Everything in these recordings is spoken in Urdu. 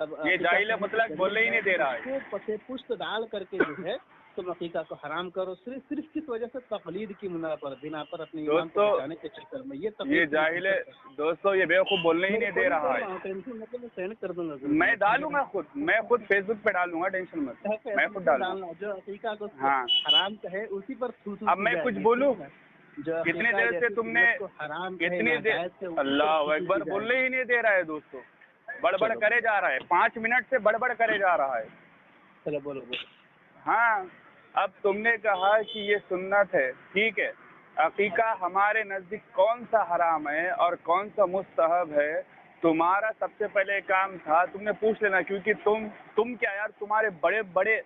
اب یہ جاہل مطلق بولنے ہی نہیں دے رہا ہے. پسے پشت ڈال کر کے جو ہے تم عقیقہ کو حرام کرو صرف کس وجہ سے تقلید کی بنا پر اپنے ایمان کو بچانے کے چکر میں. یہ جاہل ہے دوستو, یہ بیوقوف بولنے ہی نہیں دے رہا ہے. مطلب میں سینڈ کر دوں گا, میں ڈالوں گا خود, میں خود فیس بک پہ ڈالوں گا, ٹینشن مت, میں خود ڈالوں گا. جو عقیقہ کو ہاں حرام کہے اسی پر اب میں کچھ بولوں, کتنے دیر سے تم نے کتنی دیر, اللہ اکبر, بولنے ہی نہیں دے رہا ہے دوستو, بڑبڑ کرے جا رہا ہے, 5 منٹ سے بڑبڑ کرے جا رہا ہے. چلو بولو بولو. ہاں اب تم نے کہا کہ یہ سنت ہے, ٹھیک ہے, عقیقہ ہمارے نزدیک کون سا حرام ہے اور کون سا مستحب ہے, تمہارا سب سے پہلے کام تھا تم نے پوچھ لینا, کیونکہ تم کیا یار, تمہارے بڑے بڑے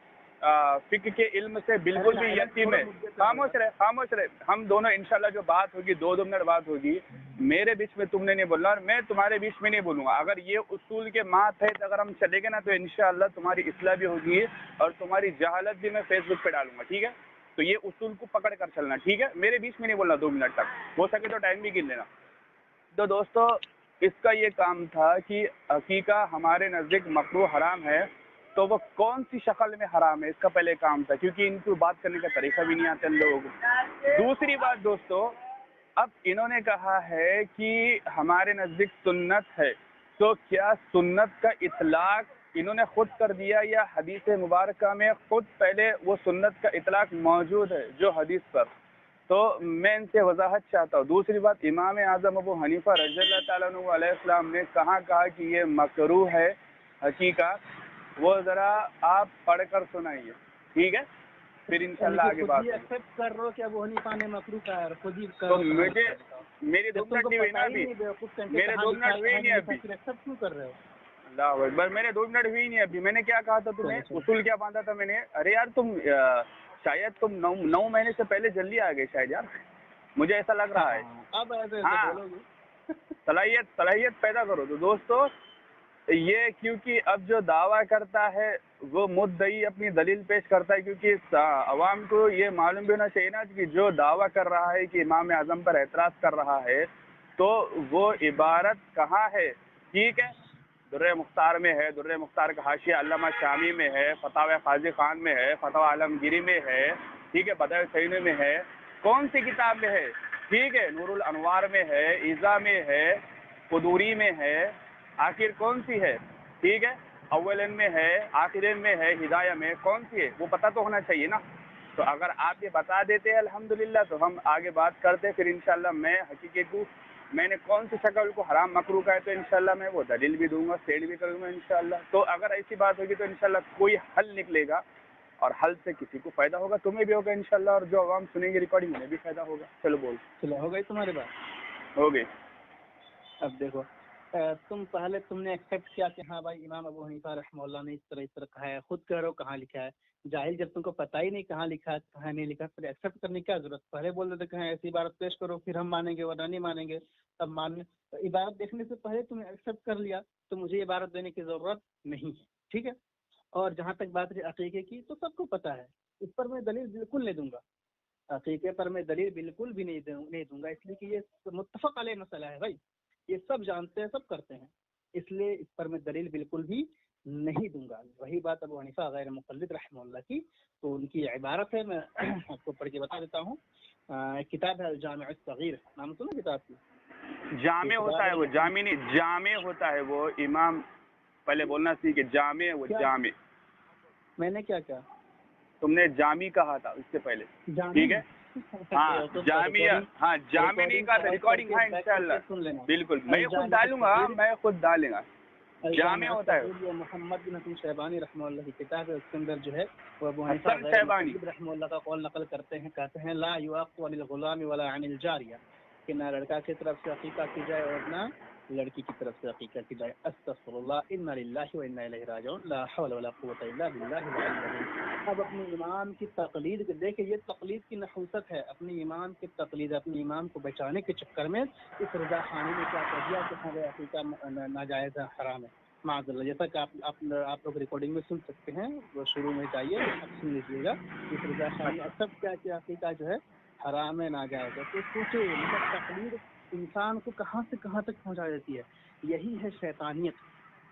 فقہ کے علم سے بالکل بھی یقین ہے. خاموش رہے, ہم دونوں انشاءاللہ جو بات ہوگی 2 منٹ بات ہوگی, میرے بیچ میں تم نے نہیں بولنا اور میں تمہارے بیچ میں نہیں بولوں گا. اگر یہ اصول کے ماتحت اگر ہم چلے گئے نا تو انشاءاللہ تمہاری اصلاح بھی ہوگی اور تمہاری جہالت بھی میں فیس بک پہ ڈالوں گا, ٹھیک ہے. تو یہ اصول کو پکڑ کر چلنا, ٹھیک ہے, میرے بیچ میں نہیں بولنا 2 منٹ تک, ہو سکے تو ٹائم بھی گن لینا. تو دوستو اس کا یہ کام تھا کہ عقیقہ ہمارے نزدیک مکروہ حرام ہے, تو وہ کون سی شکل میں حرام ہے, اس کا پہلے کام تھا, کیونکہ ان کو بات کرنے کا طریقہ بھی نہیں آتا ان لوگوں کو. دوسری بات دوستو, اب انہوں نے کہا ہے کہ ہمارے نزدیک سنت ہے, تو کیا سنت کا اطلاق انہوں نے خود کر دیا یا حدیث مبارکہ میں خود پہلے وہ سنت کا اطلاق موجود ہے جو حدیث پر؟ تو میں ان سے وضاحت چاہتا ہوں. دوسری بات, امام اعظم ابو حنیفہ رضی اللہ تعالیٰ عنہ علیہ السلام نے کہاں کہا کہ یہ مکروہ ہے حقیقہ, وہ ذرا آپ پڑھ کر سنائیے, ٹھیک ہے, پھر انشاءاللہ آگے بات ہوگی. ایکسپٹ کر رہو کہ ابو حنیفہ نے مکروہ کہا ہے, خود ہی تو مجھے میری 2 منٹ نہیں ہوئی نا ابھی, میرے 2 منٹ ہوئی نہیں ابھی. ایکسپٹ کیوں کر رہے ہو؟ اللہ اکبر, میرے 2 منٹ ہوئی نہیں ابھی. میں نے کیا کہا تھا تمہیں, اصول کیا باندھا تھا میں نے؟ ارے یار تم شاید تم 9 مہینے سے پہلے جلدی آ گئے شاید یار, مجھے ایسا لگ رہا ہے. اب ہاں صلاحیت پیدا کرو. تو دوستو یہ کیونکہ اب جو دعویٰ کرتا ہے وہ مدعی اپنی دلیل پیش کرتا ہے, کیونکہ عوام کو یہ معلوم بھی ہونا چاہیے نا کہ جو دعویٰ کر رہا ہے کہ امام اعظم پر اعتراض کر رہا ہے تو وہ عبارت کہاں ہے, ٹھیک ہے. درِ مختار میں ہے, درِ مختار کا حاشیہ علامہ شامی میں ہے, فتاوی قاضی خان میں ہے, فتویٰ عالمگیری میں ہے, ٹھیک ہے, بدائع الصیون میں ہے, کون سی کتاب میں ہے, ٹھیک ہے, نور الانوار میں ہے, ایذا میں ہے, قدوری میں ہے, آخر کون سی ہے, ٹھیک ہے, اولین میں ہے, آخرین میں ہے, ہدایہ میں, کون سی ہے وہ پتہ تو ہونا چاہیے نا. تو اگر آپ یہ بتا دیتے ہیں الحمدللہ تو ہم آگے بات کرتے, پھر انشاءاللہ میں حقیقت کو میں نے کون سی شکل کو حرام مکروہ کا ہے تو انشاءاللہ میں وہ دلیل بھی دوں گا, سیڈ بھی کروں گا انشاءاللہ. تو اگر ایسی بات ہوگی تو انشاءاللہ کوئی حل نکلے گا, اور حل سے کسی کو فائدہ ہوگا, تمہیں بھی ہوگا انشاءاللہ, اور جو عوام سنیں گے ریکارڈنگ انہیں بھی فائدہ ہوگا. چلو بول. چلو ہو گئی تمہاری بات, ہو گئی. اب دیکھو تم نے ایکسیپٹ کیا کہ ہاں بھائی امام ابو حنیفہ رحمہ اللہ نے اس طرح کہا ہے, خود کہہ رہو کہاں لکھا ہے. جاہل جب تم کو پتہ ہی نہیں کہاں لکھا ہے کہاں نہیں لکھا, پھر ایکسیپٹ کرنے کی کیا ضرورت؟ پہلے بول دیتے کہ ایسی عبارت پیش کرو پھر ہم مانیں گے, ورنہ نہیں مانیں گے. اب ماننے عبارت دیکھنے سے پہلے تم نے ایکسیپٹ کر لیا تو مجھے عبارت دینے کی ضرورت نہیں ہے, ٹھیک ہے. اور جہاں تک بات ہے عقیقے کی, تو سب کو پتہ ہے, اس پر میں دلیل بالکل نہیں دوں گا. عقیقے پر میں دلیل بالکل بھی نہیں دوں گا, اس لیے کہ یہ متفق علیہ مسئلہ ہے بھائی, یہ سب جانتے ہیں, سب کرتے ہیں, اس لیے اس پر میں دلیل بالکل بھی نہیں دوں گا. وہی بات ابو حنیفہ غیر مقلد رحمہ اللہ کی, تو ان کی عبارت ہے, میں آپ کو پڑھ کے بتا دیتا ہوں. کتاب ہے الجامع الصغیر, نام سنا کتاب کی؟ جامع ہوتا ہے وہ, جامع نہیں, جامع ہوتا ہے وہ. امام پہلے بولنا سیکھے, جامع وہ جامع. میں نے کیا کہا؟ تم نے جامع کہا تھا اس سے پہلے, ٹھیک ہے. ہاں جامعہ, ہاں جامع نہیں کہا تھا, ریکارڈنگ ہے انشاءاللہ, بالکل میں خود ڈالوں گا, میں خود ڈالوں گا. جامع ہوتا ہے یہ محمد بن حسن شیبانی رحمہ اللہ کی کتاب ہے, اس کے اندر جو ہے وہ ابو حسن حنیفہ شیبانی رحمہ اللہ کا قول نقل کرتے ہیں, کہتے ہیں لا یعق عن الغلام ولا عن الجاریہ, کہ نہ لڑکا کی طرف سے عقیقہ کی جائے اور نہ لڑکی کی طرف سے عقیقہ کی جائے. استغفر اللہ, انا للہ و انا الیہ راجعون, لا حول ولا قوۃ الا باللہ العلی العظیم. اب اپنے امام کی تقلید دیکھیں, یہ تقلید کی نحوست ہے. اپنے امام کی تقلید, اپنے امام کو بچانے کے چکر میں اس رضا خانی نے کیا کہہ دیا کہ ہمیں عقیقہ ناجائز ہے, حرام ہے, معاذ اللہ. جیسا کہ آپ لوگ ریکارڈنگ میں سن سکتے ہیں, وہ شروع میں جائیے, آپ سن لیجیے گا. اس رضا خانی سب کیا کہ عقیقہ جو ہے حرام ہے, ناجائز ہے. تو سوچے مطلب تقلید انسان کو کہاں سے کہاں تک پہنچا دیتی ہے. یہی ہے شیطانیت.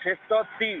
603।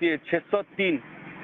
603।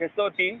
603।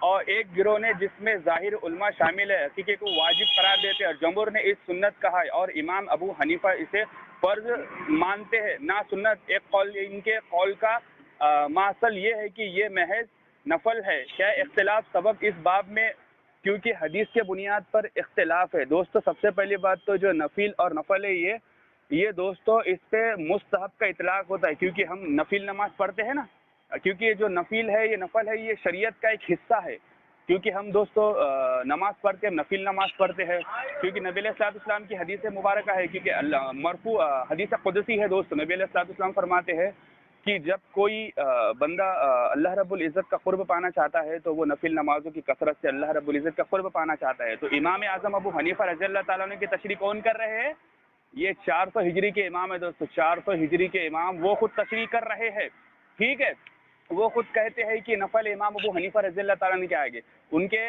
اور ایک گروہ نے جس میں ظاہر علماء شامل ہے عقیقے کو واجب قرار دیتے ہیں، اور جمہور نے اس سنت کہا ہے، اور امام ابو حنیفہ اسے فرض مانتے ہیں نہ سنت۔ ایک قول ان کے قول کا ماصل یہ ہے کہ یہ محض نفل ہے۔ کیا اختلاف سبب اس باب میں کیونکہ حدیث کے بنیاد پر اختلاف ہے۔ دوستو سب سے پہلی بات تو جو نفل اور نفل ہے یہ دوستو اس پہ مستحب کا اطلاق ہوتا ہے، کیونکہ ہم نفل نماز پڑھتے ہیں نا، کیونکہ یہ جو نفل ہے یہ نفل ہے، یہ شریعت کا ایک حصہ ہے، کیونکہ ہم دوستو نماز پڑھتے ہیں، نفل نماز پڑھتے ہیں، کیونکہ نبی علیہ الصلوۃ والسلام کی حدیث مبارکہ ہے، کیونکہ اللہ مرفوع حدیث قدسی ہے دوستو۔ نبی علیہ الصلوۃ والسلام فرماتے ہیں کہ جب کوئی بندہ اللہ رب العزت کا قرب پانا چاہتا ہے تو وہ نفل نمازوں کی کثرت سے اللہ رب العزت کا قرب پانا چاہتا ہے۔ تو امام اعظم ابو حنیفہ رضی اللہ تعالیٰ عنہ کی تشریح کون کر رہے ہیں؟ یہ 400 ہجری کے امام ہے دوستو، 400 ہجری کے امام وہ خود تشریح کر رہے ہیں، ٹھیک ہے۔ وہ خود کہتے ہیں کہ نفل امام ابو حنیفہ رضی اللہ تعالیٰ عنہ کے آگے ان کے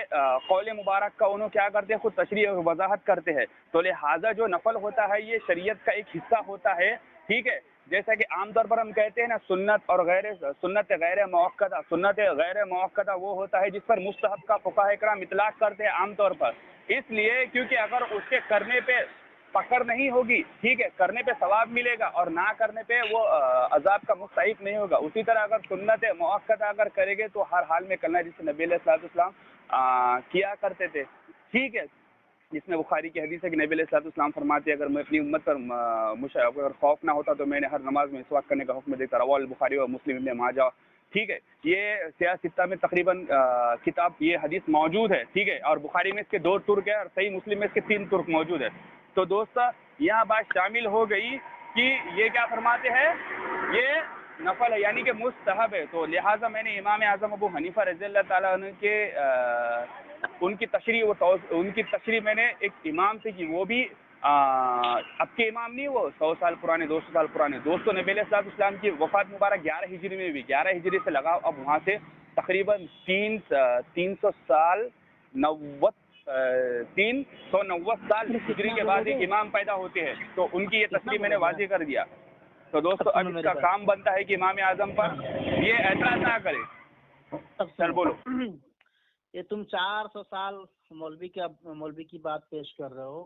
قول مبارک کا انہوں کیا کرتے ہیں، خود تشریح اور وضاحت کرتے ہیں۔ تو لہٰذا جو نفل ہوتا ہے یہ شریعت کا ایک حصہ ہوتا ہے، ٹھیک ہے۔ جیسا کہ عام طور پر ہم کہتے ہیں نا سنت اور سنت غیر موقتہ، سنت غیر موقتہ وہ ہوتا ہے جس پر مستحب کا فقہاء کرام اطلاق کرتے ہیں عام طور پر، اس لیے کیونکہ اگر اس کے کرنے پہ پکڑ نہیں ہوگی، ٹھیک ہے، کرنے پہ ثواب ملے گا اور نہ کرنے پہ وہ عذاب کا مستحق نہیں ہوگا۔ اسی طرح اگر سنت موقتہ اگر کرے گے تو ہر حال میں کرنا ہے، جس نبی علیہ الصلوۃ والسلام کیا کرتے تھے، ٹھیک ہے۔ جس میں بخاری کی حدیث ہے کہ نبی علیہ الصلوۃ والسلام فرماتے ہیں اگر میں اپنی امت پر اگر خوف نہ ہوتا تو میں نے ہر نماز میں مسواک کرنے کا حکم دیتا۔ رواہ البخاری اور مسلم ابن ماجہ، ٹھیک ہے۔ یہ سیاہ ستہ میں تقریباً کتاب یہ حدیث موجود ہے، ٹھیک ہے، اور بخاری میں اس کے 2 ترک ہے اور صحیح مسلم میں اس کے 3 ترک موجود ہے۔ تو دوستہ یہاں بات شامل ہو گئی کہ یہ کیا فرماتے ہیں، یہ نفل ہے یعنی کہ مستحب ہے۔ تو لہٰذا میں نے امام اعظم ابو حنیفہ رضی اللہ تعالیٰ عنہ کے ان کی تشریح میں نے ایک امام سے کی، وہ بھی اب کے امام نہیں، وہ 100 سال پرانے 200 سال پرانے دوستوں۔ نبی علیہ الصلوۃ والسلام کی وفات مبارک 11 ہجری میں بھی، 11 ہجری سے لگاؤ اب وہاں سے تقریباً 390 سال 390 سال ہجری کے بعد ایک امام پیدا ہوتے ہیں، تو ان کی یہ تشریح میں نے واضح کر دیا۔ تو دوستو اب اس کا کام بنتا ہے کہ امام اعظم پر یہ اعتراض نہ کرے۔ سر بولو۔ یہ تم 400 سال مولوی کی بات پیش کر رہے ہو۔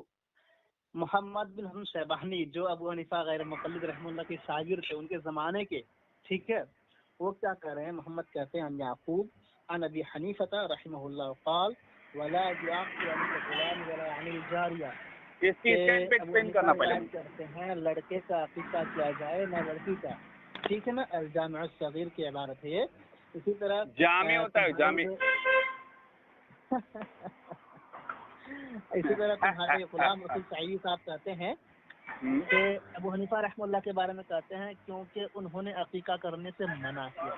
محمد بن حسن شیبانی جو ابو حنیفہ غیر مقلد رحمہ اللہ کے شاگرد تھے ان کے زمانے کے، ٹھیک ہے، وہ کیا کہہ رہے ہیں؟ محمد کہتے ہیں یعقوب عن ابی حنیفہ رحمہ اللہ قال ولا يعقل عن الغلام ولا عن الجاریہ، اس کی اسٹینڈ کرنا پڑے کرتے ہیں لڑکے کا عقیقہ کیا جائے نہ لڑکی کا، ٹھیک ہے نا، الجامع الصغیر کی عبارت ہے یہ۔ اسی طرح جامع ہوتا ہے جامع اسی طرح تمہارے غلام رسول سعید صاحب کہتے ہیں کہ ابو حنیفہ رحمہ اللہ کے بارے میں کہتے ہیں کیونکہ انہوں نے عقیقہ کرنے سے منع کیا۔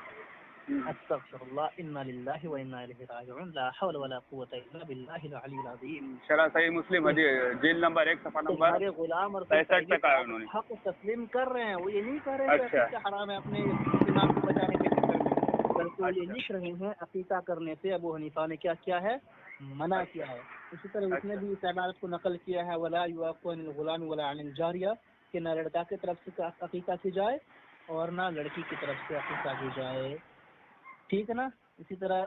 استغفر اللہ، انا للہ و انا الیہ راجعون، لا حول ولا قوۃ الا باللہ العلی العظیم۔ شرح صحیح مسلم جلد نمبر 1 صفحہ نمبر تمہارے غلام اور 65 پہ کہا انہوں نے حق تسلیم کر رہے ہیں، وہ یہ نہیں کہہ رہے کہ عقیقہ حرام ہے اپنے امام کو بچانے کے چکر میں، بلکہ وہ یہ لکھ رہے ہیں عقیقہ کرنے سے ابو حنیفہ نے کیا کیا ہے، منع کیا ہے۔ اسی طرح اس نے بھی اس عبارت کو نقل کیا ہے ولا يعقل عن الغلام ولا عن الجاریہ، کہ نہ لڑکا کی طرف سے عقیقہ کی جائے اور نہ لڑکی کی طرف سے عقیقہ کی جائے، ٹھیک ہے نا۔ اسی طرح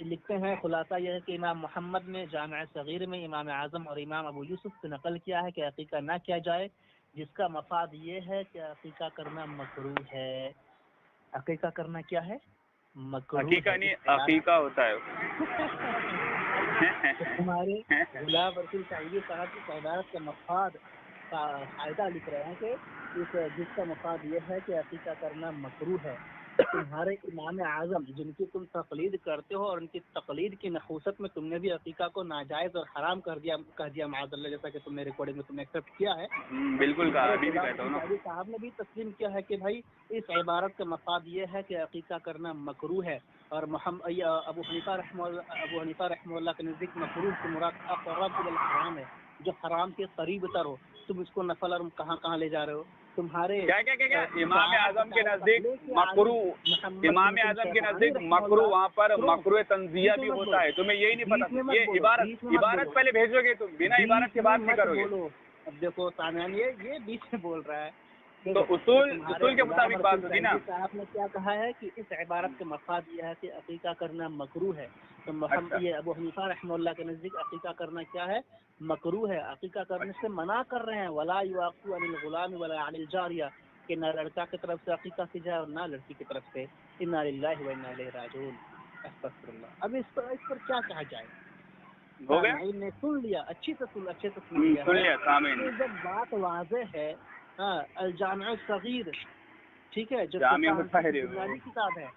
لکھتے ہیں خلاصہ یہ ہے کہ امام محمد نے جامع صغیر میں امام اعظم اور امام ابو یوسف سے نقل کیا ہے کہ عقیقہ نہ کیا جائے، جس کا مفاد یہ ہے کہ عقیقہ کرنا مکروہ ہے۔ عقیقہ کرنا کیا ہے؟ مکروہ۔ عقیقہ نہیں عقیقہ ہوتا ہے۔ ہمارے غلام رسول سعید صاحب کی عبارت کا مفاد کا فائدہ لکھ رہے ہیں کہ جس کا مفاد یہ ہے کہ عقیقہ کرنا مکروہ ہے۔ تمہارے امام اعظم جن کی تم تقلید کرتے ہو اور ان کی تقلید کی نحوست میں تم نے بھی عقیقہ کو ناجائز اور حرام کر دیا معاذ اللہ، جیسا کہ تم نے ریکارڈنگ میں تم نے ایکسیپٹ کیا ہے۔ بالکل کہا، ابھی بھی کہتا ہوں نا۔ صاحب نے بھی تسلیم کیا ہے کہ بھائی اس عبارت کا مفاد یہ ہے کہ عقیقہ کرنا مکروہ ہے، اور ابو حنیفہ رحمہ اللہ کے نزدیک مکروہ سے مراد اقرب الحرام ہے، جو حرام کے قریب تر ہو۔ تم اس کو نفل اور کہاں لے جا رہے ہو؟ تمہارے کیا امام اعظم کے نزدیک مکروہ، امام اعظم کے نزدیک مکروہ، وہاں پر مکروہ تنزیہ بھی ہوتا ہے، تمہیں یہی نہیں پتا۔ یہ عبارت پہلے بھیجو گے تم، بنا عبارت کی بات نہیں کرو گے۔ اب دیکھو سامعین، یہ بیچ میں بول رہا ہے تو اصول کے مطابق بات ہوگی نا. صاحب نے کیا کہا ہے کہ اس عبارت کا مفاد یہ ہے کہ عقیقہ کرنا مکروہ ہے. تو یہ ابو حنیفہ رحمہ اللہ کے نزدیک عقیقہ کرنا کیا ہے؟ مکروہ ہے. عقیقہ کرنے سے منع کر رہے ہیں. ولا یعقو عن الغلام ولا عن الجاریہ، کہ نہ لڑکا کی طرف سے عقیقہ کی جائے اور نہ لڑکی کی طرف سے. انا للہ و انا الیہ راجعون. استغفر اللہ. اب اس پر کیا کہا جائے؟ ہو گیا، سامعین نے سن لیا، اچھے سے سن لیا سامعین. جب بات واضح ہے. الجامع الصغیر، ٹھیک ہے، جو جامع بنیادی کتاب ہے.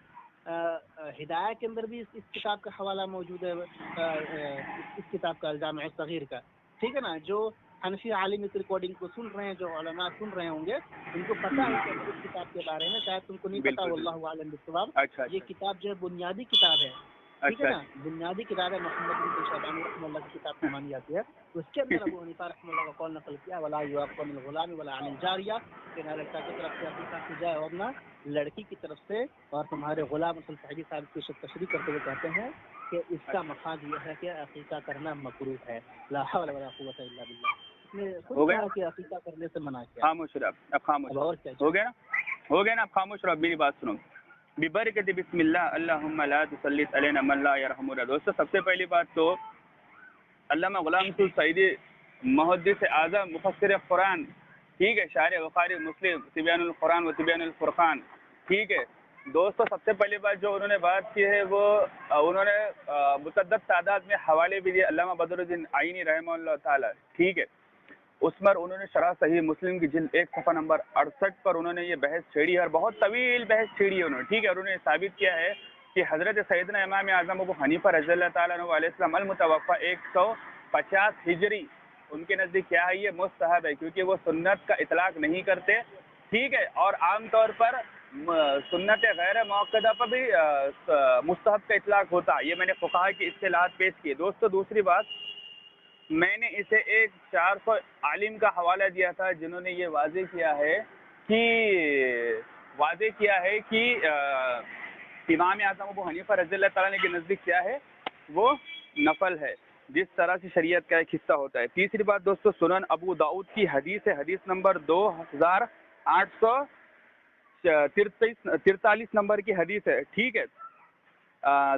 ہدایہ کے اندر بھی اس کتاب کا حوالہ موجود ہے، اس کتاب کا الجامع الصغیر کا، ٹھیک ہے نا. جو حنفی عالم اس ریکارڈنگ کو سن رہے ہیں، جو علماء سن رہے ہوں گے، ان کو پتہ ہے کہ اس کتاب کے بارے میں. شاید تم کو نہیں پتا، واللہ اعلم بالصواب. اچھا یہ کتاب جو ہے بنیادی کتاب ہے، ٹھیک ہے نا، بنیادی کتاب ہے. محمد بن شیبانی رحمہ اللہ کی کتاب مانی جاتی ہے. اس کے اندر ابو حنیفہ رحمہ اللہ کا قول نقل کیا، ولا یعقو عن الغلام ولا عن الجاریہ، کہ نہ لڑکا کی طرف سے عقیقہ کی جائے اور نہ لڑکی کی طرف سے. اور تمہارے غلام اصل صاحب صاحب کی تشریح کرتے ہوئے کہتے ہیں کہ اس کا مفاد یہ ہے کہ عقیقہ کرنا مکروہ ہے. لا حول ولا قوت الا باللہ. اس نے خود کہا کہ عقیقہ کرنے سے منع کیا. خاموش رہو، اب خاموش ہو گیا نا، اب خاموش رہو. میری بات سنو. ببرکت بسم اللہ اللہم لا تسلط علینا من لا یرحمنا. دوستو سب سے پہلی بات تو علامہ غلام رسول سعیدی محدث اعظم مفسر قرآن، ٹھیک ہے، شارح بخاری مسلم، تبیان القرآن و تبیان الفرقان، ٹھیک ہے. دوستو سب سے پہلی بات جو انہوں نے بات کی ہے وہ انہوں نے متعدد تعداد میں حوالے بھی دیے. علامہ بدر الدین عینی رحمہ اللہ تعالی، ٹھیک ہے، اس پر انہوں نے شرح صحیح مسلم کی جلد 1 صفحہ نمبر 68 پر انہوں نے یہ بحث چھیڑی ہے، اور بہت طویل بحث چھیڑی ہے انہوں نے، ٹھیک ہے. اور انہوں نے ثابت کیا ہے کہ حضرت سیدنا امام اعظم ابو حنیفہ رضی اللہ تعالیٰ عنہ علیہ السلام المتوفی 150 ہجری، ان کے نزدیک کیا ہے، یہ مستحب ہے، کیونکہ وہ سنت کا اطلاق نہیں کرتے، ٹھیک ہے. اور عام طور پر سنت غیر موقدہ پر بھی مستحب کا اطلاق ہوتا ہے. یہ میں نے فقہا کی اصطلاحات پیش کی. دوستو دوسری بات، میں نے اسے ایک 400 عالم کا حوالہ دیا تھا جنہوں نے یہ واضح کیا ہے کہ امام اعظم ابو حنیفہ رضی اللہ تعالیٰ کے نزدیک کیا ہے، وہ نفل ہے، جس طرح سے شریعت کا ایک حصہ ہوتا ہے. تیسری بات دوستو، سنن ابو داؤد کی حدیث ہے، حدیث نمبر 2843 نمبر کی حدیث ہے، ٹھیک ہے.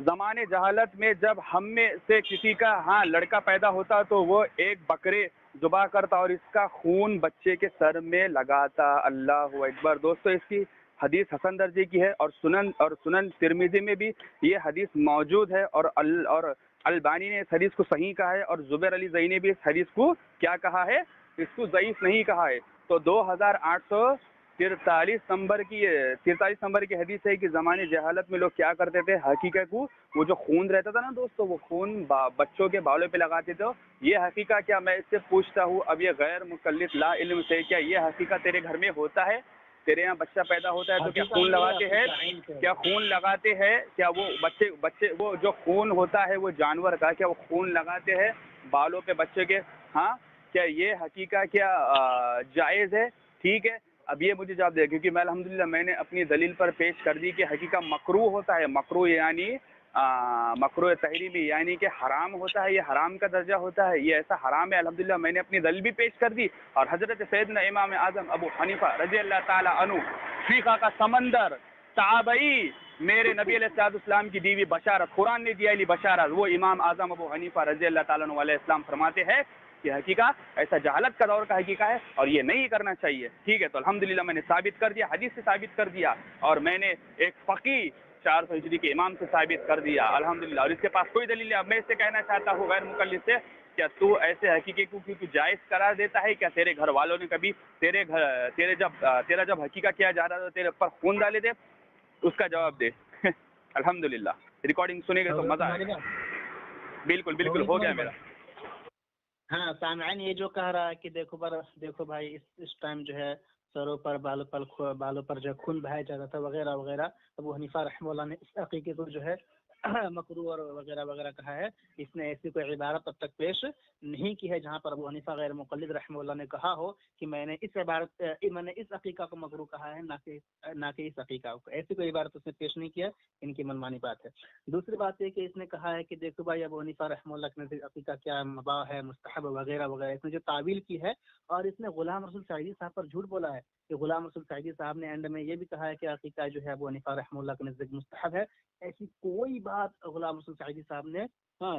زمانے جہالت میں جب ہم میں سے کسی کا لڑکا پیدا ہوتا تو وہ ایک بکرے ذبح کرتا اور اس کا خون بچے کے سر میں لگاتا. اللہ اکبر. دوستو اس کی حدیث حسن درجے کی ہے، اور سنن ترمذی میں بھی یہ حدیث موجود ہے، اور البانی نے اس حدیث کو صحیح کہا ہے، اور زبیر علی زئی نے بھی اس حدیث کو کیا کہا ہے، اس کو ضعیف نہیں کہا ہے. تو 2843 نمبر کی حدیث ہے کہ زمانے جہالت میں لوگ کیا کرتے تھے، حقیقہ کو وہ جو خون رہتا تھا نا دوستو، وہ خون بچوں کے بالوں پہ لگاتے تھے. یہ حقیقہ کیا، میں اس سے پوچھتا ہوں اب، یہ غیر مکلف لا علم سے، کیا یہ حقیقہ تیرے گھر میں ہوتا ہے؟ تیرے یہاں بچہ پیدا ہوتا ہے تو کیا خون لگاتے ہیں؟ کیا خون لگاتے ہیں؟ کیا وہ بچے وہ جو خون ہوتا ہے وہ جانور کا، کیا وہ خون لگاتے ہیں بالوں پہ بچے کے؟ کیا یہ حقیقہ کیا جائز ہے؟ ٹھیک ہے. اب یہ مجھے جواب دے، کیونکہ میں الحمدللہ میں نے اپنی دلیل پر پیش کر دی کہ حقیقہ مکروہ ہوتا ہے. مکروہ یعنی مکروہ تحریمی، یعنی کہ حرام ہوتا ہے، یہ حرام کا درجہ ہوتا ہے، یہ ایسا حرام ہے. الحمدللہ میں نے اپنی دلیل بھی پیش کر دی. اور حضرت سیدنا امام اعظم ابو حنیفہ رضی اللہ تعالیٰ عنہ، فقہ کا سمندر، تابعی، میرے نبی علیہ السلام کی دیوی بشارت، قرآن نے دیا لی بشارت، وہ امام اعظم ابو حنیفہ رضی اللہ تعالیٰ عنہ علیہ السلام فرماتے ہیں کہ حقیقہ ایسا جہالت کا دور کا حقیقہ ہے اور یہ نہیں کرنا چاہیے. ٹھیک ہے. تو الحمدللہ میں نے ثابت کر دیا، حدیث سے ثابت کر دیا، اور میں نے ایک فقی 400 ہجری کے امام سے ثابت کر دیا الحمدللہ. اور اس کے پاس کوئی دلیل ہے. اب میں اس سے کہنا چاہتا ہوں غیر مقلد سے، کیا تو ایسے حقیقے کو کیوں جائز قرار دیتا ہے؟ کیا تیرے گھر والوں نے کبھی تیرا جب حقیقہ کیا جا رہا تھا تیرے پر خون ڈالے تھے؟ اس کا جواب دے. الحمدللہ ریکارڈنگ سنے گا تو مزہ آئے گا. بالکل ہو گیا میرا. ہاں سامعین یہ جو کہہ رہا ہے کہ دیکھو بھائی اس ٹائم جو ہے سروں پر بالوں پر جو خون بہایا جاتا تھا وغیرہ وغیرہ. ابو حنیفہ رحمہ اللہ نے اس عقیقے کو جو ہے مکروہ اور وغیرہ وغیرہ کہا ہے. اس نے ایسی کوئی عبارت اب تک پیش نہیں کی ہے جہاں پر ابو حنیفہ غیر مقلد رحمہ اللہ نے کہا ہو کہ میں نے اس عقیقہ کو مکروہ کہا ہے، نہ کہ اس عقیقہ کو. ایسی کوئی عبارت اس نے پیش نہیں کیا. ان کی منمانی بات ہے. دوسری بات یہ کہ اس نے کہا ہے کہ دیکھو بھائی ابو حنیفہ رحمہ اللہ کے نزدیک عقیقہ کیا مباح ہے، مستحب وغیرہ وغیرہ. اس نے جو تعویل کی ہے، اور اس نے غلام رسول سعیدی صاحب پر جھوٹ بولا ہے. کہ غلام رسول سعیدی صاحب نے اینڈ میں یہ بھی کہا ہے کہ عقیقہ جو ہے ابو حنیفہ رحمہ اللہ کے نزدیک مستحب ہے. ایسی کوئی بات غلام رسول سعیدی صاحب نے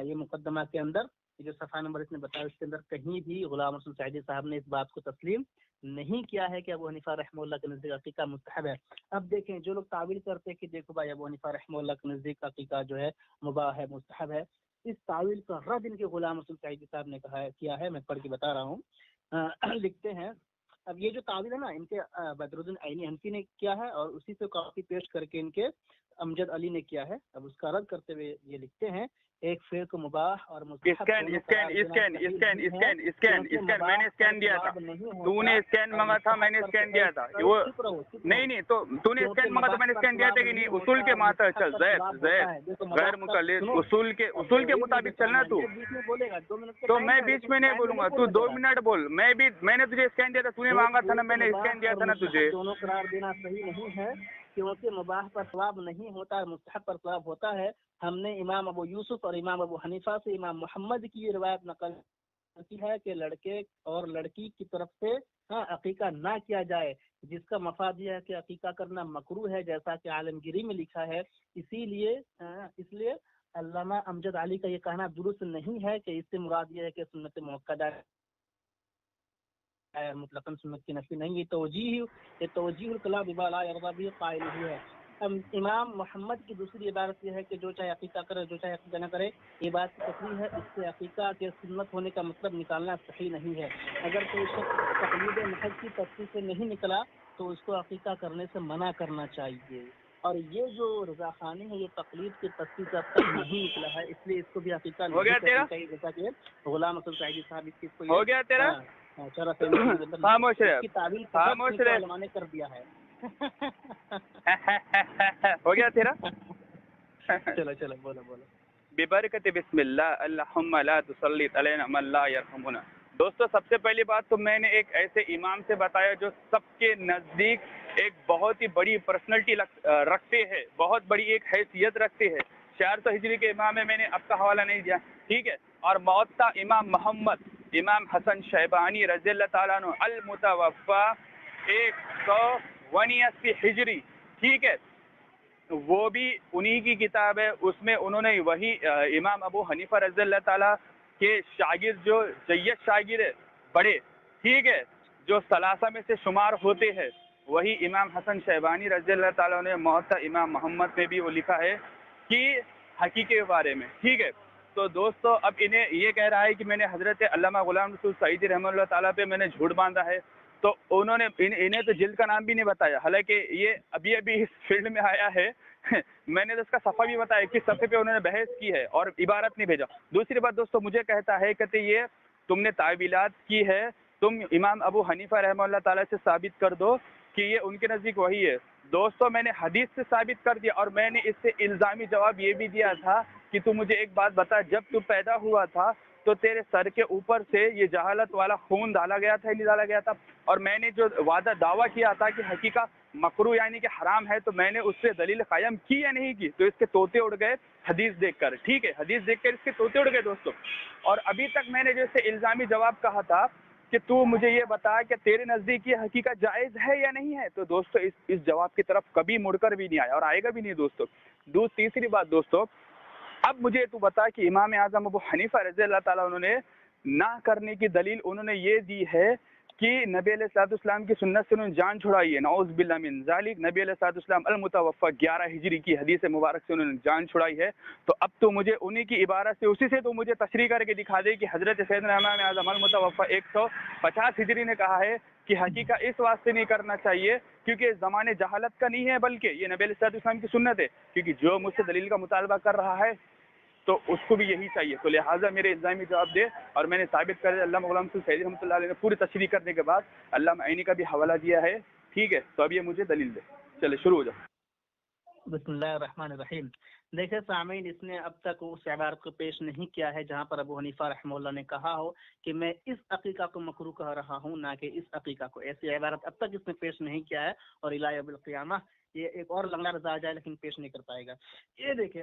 یہ مقدمہ کے اندر جو صفحہ نمبر اس نے بتایا اس کے اندر کہیں بھی غلام رسول سعیدی صاحب نے اس بات کو تسلیم نہیں کیا ہے کہ ابو حنیفہ رحمہ اللہ کے نزدیک عقیقہ مستحب ہے. اب دیکھیں جو لوگ تعویل کرتے ہیں کہ دیکھو بھائی ابو حنیفہ رحمہ اللہ کے نزدیک عقیقہ جو ہے مباح ہے مستحب ہے, اس تعویل کا رد ان کے غلام رسول سعیدی صاحب نے کیا ہے. میں پڑھ کے بتا رہا ہوں. لکھتے ہیں, اب یہ جو تعویل ہے نا ان کے بدر الدین عینی حنفی نے کیا ہے اور اسی سے کاپی پیسٹ کر کے ان کے امجد علی نے کیا ہے. اب اس کا رد کرتے ہوئے یہ لکھتے ہیں ایک فعل کو مباح اور مستحب میں نے اسکین دیا تھا, تو نے اسکین منگا تھا, میں نے اسکین دیا تھا. وہ نہیں تو نے اسکین منگا تو میں نے اسکین دیا تھا کہ نہیں. اصول کے ماتا چل زید غیر مقلد اصول کے مطابق چلنا. تو میں بیچ میں نہیں بولوں گا, تو 2 منٹ بول. میں نے تجھے اسکین دیا تھا, تو نے مانگا تھا نا, میں نے اسکین دیا تھا نا تجھے. دونوں قرار دینا صحیح نہیں ہے کیونکہ مباح پر ثواب نہیں ہوتا ہے, مستحب پر ثواب ہوتا ہے. ہم نے امام ابو یوسف اور امام ابو حنیفہ سے امام محمد کی یہ روایت نقل کی ہے کہ لڑکے اور لڑکی کی طرف سے عقیقہ نہ کیا جائے, جس کا مفاد یہ ہے کہ عقیقہ کرنا مکروہ ہے جیسا کہ عالمگیری میں لکھا ہے. اس لیے علامہ امجد علی کا یہ کہنا درست نہیں ہے کہ اس سے مراد یہ ہے کہ سنت موقدہ مطلقاً سنت کی نفی نہیں. یہ توجیہ الکلام بما لا یرضی به قائل ہی ہے. امام محمد کی دوسری عبارت یہ ہے کہ جو چاہے عقیقہ کرے جو چاہے عقیقہ نہ کرے, یہ بات کی تصریح ہے. اس سے عقیقہ کے سنت ہونے کا مطلب نکالنا صحیح نہیں ہے. اگر کوئی شخص تقلید محض کی تفصیل سے نہیں نکلا تو اس کو عقیقہ کرنے سے منع کرنا چاہیے. اور یہ جو رضا خانی ہے یہ تقلید کی تفصیل سے اب تک نہیں نکلا ہے, اس لیے اس کو بھی عقیقہ نہیں کرنا چاہیے. جیسا کہ غلام رسول سعیدی صاحب اس چیز کو ہو گیا تیرا خاموش رہ, کی تعویل خاموش رہ, علماء نے کر دیا ہے. ہو گیا تیرا. چلو بولو. ببرکت بسم اللہ اللہم لا تسلط علینا من لا یرحمنا. دوستو سب سے پہلی بات تو میں نے ایک ایسے امام سے بتایا جو سب کے نزدیک ایک بہت ہی بڑی پرسنلٹی رکھتے ہیں, بہت بڑی ایک حیثیت رکھتے ہیں. 400 ہجری کے امام ہے, میں نے اب کا حوالہ نہیں دیا, ٹھیک ہے. اور موطا امام محمد امام حسن شیبانی رضی اللہ تعالیٰ عنہ المتوفا 189 ہجری, ٹھیک ہے, وہ بھی انہی کی کتاب ہے. اس میں انہوں نے وہی امام ابو حنیفہ رضی اللہ تعالیٰ کے شاگرد جو جید شاگرد ہے بڑے, ٹھیک ہے, جو ثلاثہ میں سے شمار ہوتے ہیں, وہی امام حسن شیبانی رضی اللہ تعالیٰ نے موطا امام محمد میں بھی وہ لکھا ہے کہ حقیقے کے بارے میں, ٹھیک ہے. تو دوستو اب انہیں یہ کہہ رہا ہے کہ میں نے حضرت علامہ غلام رسول سعیدی رحمہ اللہ تعالیٰ پہ میں نے جھوٹ باندھا ہے. تو انہوں نے انہیں تو جلد کا نام بھی نہیں بتایا, حالانکہ یہ ابھی اس فیلڈ میں آیا ہے. میں نے تو اس کا صفحہ بھی بتایا کس صفحے پہ انہوں نے بحث کی ہے اور عبارت نہیں بھیجا. دوسری بات دوستو مجھے کہتا ہے کہ یہ تم نے تعویلات کی ہے, تم امام ابو حنیفہ رحمہ اللہ تعالیٰ سے ثابت کر دو کہ یہ ان کے نزدیک وہی ہے. دوستو میں نے حدیث سے ثابت کر دیا, اور میں نے اس سے الزامی جواب یہ بھی دیا تھا کہ تو مجھے ایک بات بتا, جب تو پیدا ہوا تھا تو تیرے سر کے اوپر سے یہ جہالت والا خون ڈالا گیا تھا نہیں ڈالا گیا تھا؟ اور میں نے جو دعویٰ کیا تھا کہ حقیقہ مکروہ یعنی کہ حرام ہے, تو میں نے اس سے دلیل قائم کی یا نہیں کی؟ تو اس کے طوطے اڑ گئے حدیث دیکھ کر, ٹھیک ہے, حدیث دیکھ کر اس کے طوطے اڑ گئے دوستو. اور ابھی تک میں نے جو اس سے الزامی جواب کہا تھا کہ تو مجھے یہ بتا کہ تیرے نزدیک یہ حقیقت جائز ہے یا نہیں ہے, تو دوستو اس جواب کی طرف کبھی مڑ کر بھی نہیں آیا اور آئے گا بھی نہیں دوستو. تیسری بات دوستو, اب مجھے تو بتا کہ امام اعظم ابو حنیفہ رضی اللہ تعالیٰ انہوں نے نہ کرنے کی دلیل انہوں نے یہ دی ہے کہ نبی علیہ الصلوۃ والسلام کی سنت سے انہوں نے جان چھڑائی ہے. نعوذ باللہ من ذالک. نبی علیہ الصلوۃ والسلام المتوفی 11 ہجری کی حدیث مبارک سے انہوں نے جان چھڑائی ہے. تو اب تو مجھے انہی کی عبارت سے اسی سے تو مجھے تشریح کر کے دکھا دے کہ حضرت سیدنا امام اعظم المتوفی 150 ہجری نے کہا ہے کہ حقیقہ اس واسطے نہیں کرنا چاہیے کیونکہ زمانے جہالت کا نہیں ہے, بلکہ یہ نبی علیہ الصلوۃ والسلام کی سنت ہے. کیونکہ جو مجھ سے دلیل کا مطالبہ کر رہا ہے تو اس کو بھی یہی چاہیے. تو لہٰذا میرے الزامی جواب دے, اور میں نے ثابت کر دیا. علامہ غلام رسول سعیدی رحمۃ اللہ علیہ نے پوری تشریح کرنے کے بعد علامہ عینی کا بھی حوالہ دیا ہے, ٹھیک ہے. تو اب یہ مجھے دلیل دے. چلے شروع ہو جاؤ. بسم اللہ الرحمن الرحیم. دیکھیں سامعین, اس نے اب تک اس عبارت کو پیش نہیں کیا ہے جہاں پر ابو حنیفہ رحمہ اللہ نے کہا ہو کہ میں اس عقیقہ کو مکروہ کہہ رہا ہوں, نہ کہ اس عقیقہ کو. ایسی عبارت اب تک اس نے پیش نہیں کیا ہے, اور الی یوم القیامہ یہ ایک اور لنگڑا رضا جائے لیکن پیش نہیں کر پائے گا. یہ دیکھیں